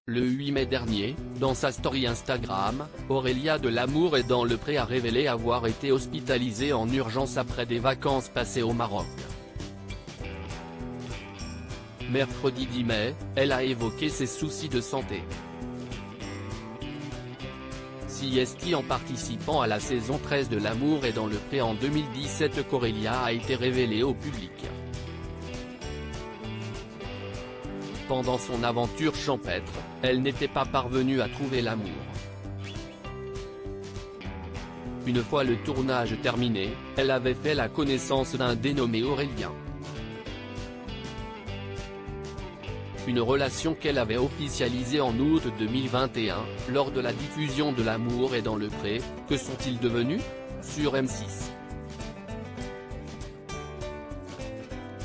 Le 8 mai dernier, dans sa story Instagram, Aurélia de L'Amour est dans le Pré a révélé avoir été hospitalisée en urgence après des vacances passées au Maroc. Mercredi 10 mai, elle a évoqué ses soucis de santé. C'est en participant à la saison 13 de L'Amour est dans le Pré en 2017 qu'Aurélia a été révélée au public. Pendant son aventure champêtre, elle n'était pas parvenue à trouver l'amour. Une fois le tournage terminé, elle avait fait la connaissance d'un dénommé Aurélien. Une relation qu'elle avait officialisée en août 2021, lors de la diffusion de L'Amour est dans le Pré. Que sont-ils devenus? Sur M6.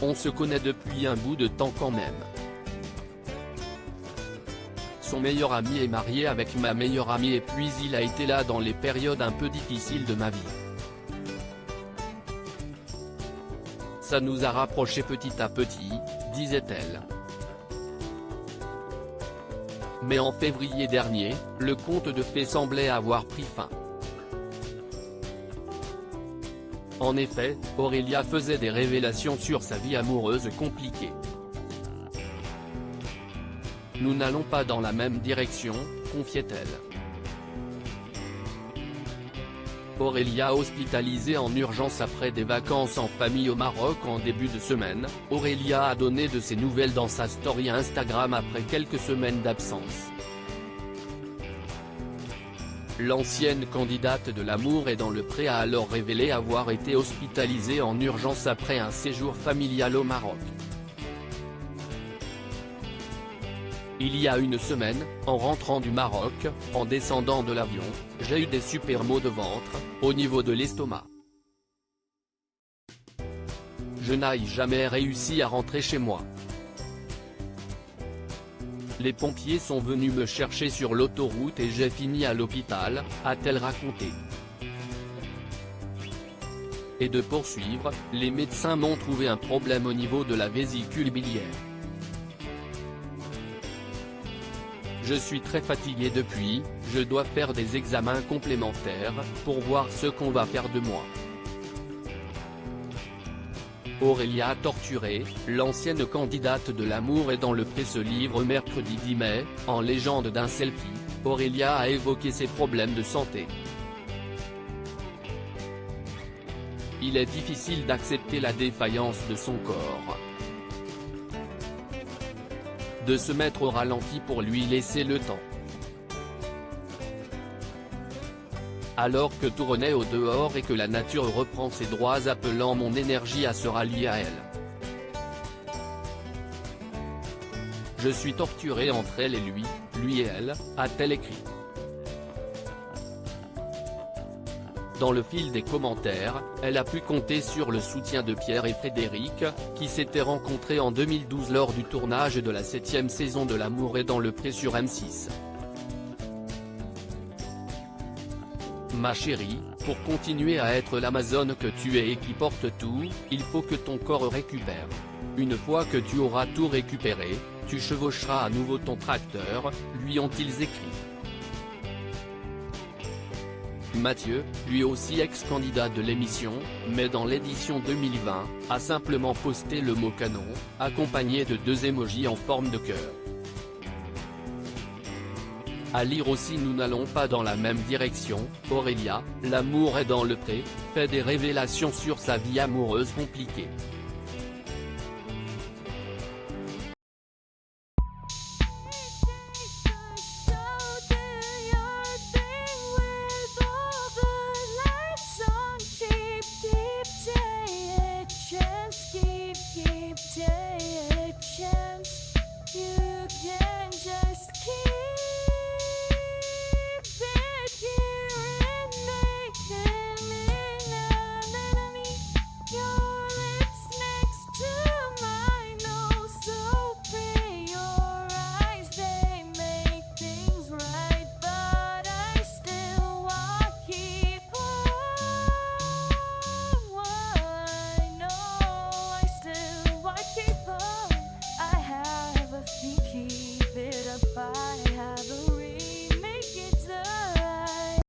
On se connaît depuis un bout de temps quand même. Son meilleur ami est marié avec ma meilleure amie et puis il a été là dans les périodes un peu difficiles de ma vie. Ça nous a rapprochés petit à petit, disait-elle. Mais en février dernier, le conte de fées semblait avoir pris fin. En effet, Aurélia faisait des révélations sur sa vie amoureuse compliquée. Nous n'allons pas dans la même direction, confiait-elle. Aurélia hospitalisée en urgence après des vacances en famille au Maroc en début de semaine. Aurélia a donné de ses nouvelles dans sa story Instagram après quelques semaines d'absence. L'ancienne candidate de L'Amour est dans le Pré a alors révélé avoir été hospitalisée en urgence après un séjour familial au Maroc. Il y a une semaine, en rentrant du Maroc, en descendant de l'avion, j'ai eu des super maux de ventre, au niveau de l'estomac. Je n'ai jamais réussi à rentrer chez moi. Les pompiers sont venus me chercher sur l'autoroute et j'ai fini à l'hôpital, a-t-elle raconté. Et de poursuivre, les médecins m'ont trouvé un problème au niveau de la vésicule biliaire. Je suis très fatigué depuis, je dois faire des examens complémentaires, pour voir ce qu'on va faire de moi. Aurélia torturée, l'ancienne candidate de L'Amour est dans le Pré se livre mercredi 10 mai, en légende d'un selfie. Aurélia a évoqué ses problèmes de santé. Il est difficile d'accepter la défaillance de son corps. De se mettre au ralenti pour lui laisser le temps. Alors que tout renaît au dehors et que la nature reprend ses droits appelant mon énergie à se rallier à elle. Je suis torturée entre elle et lui et elle, a-t-elle écrit. Dans le fil des commentaires, elle a pu compter sur le soutien de Pierre et Frédéric, qui s'étaient rencontrés en 2012 lors du tournage de la 7e saison de L'Amour est dans le Pré sur M6. Ma chérie, pour continuer à être l'Amazone que tu es et qui porte tout, il faut que ton corps récupère. Une fois que tu auras tout récupéré, tu chevaucheras à nouveau ton tracteur, lui ont-ils écrit. Mathieu, lui aussi ex-candidat de l'émission, mais dans l'édition 2020, a simplement posté le mot canon, accompagné de 2 émojis en forme de cœur. À lire aussi nous n'allons pas dans la même direction. Aurélia, L'Amour est dans le Pré, fait des révélations sur sa vie amoureuse compliquée.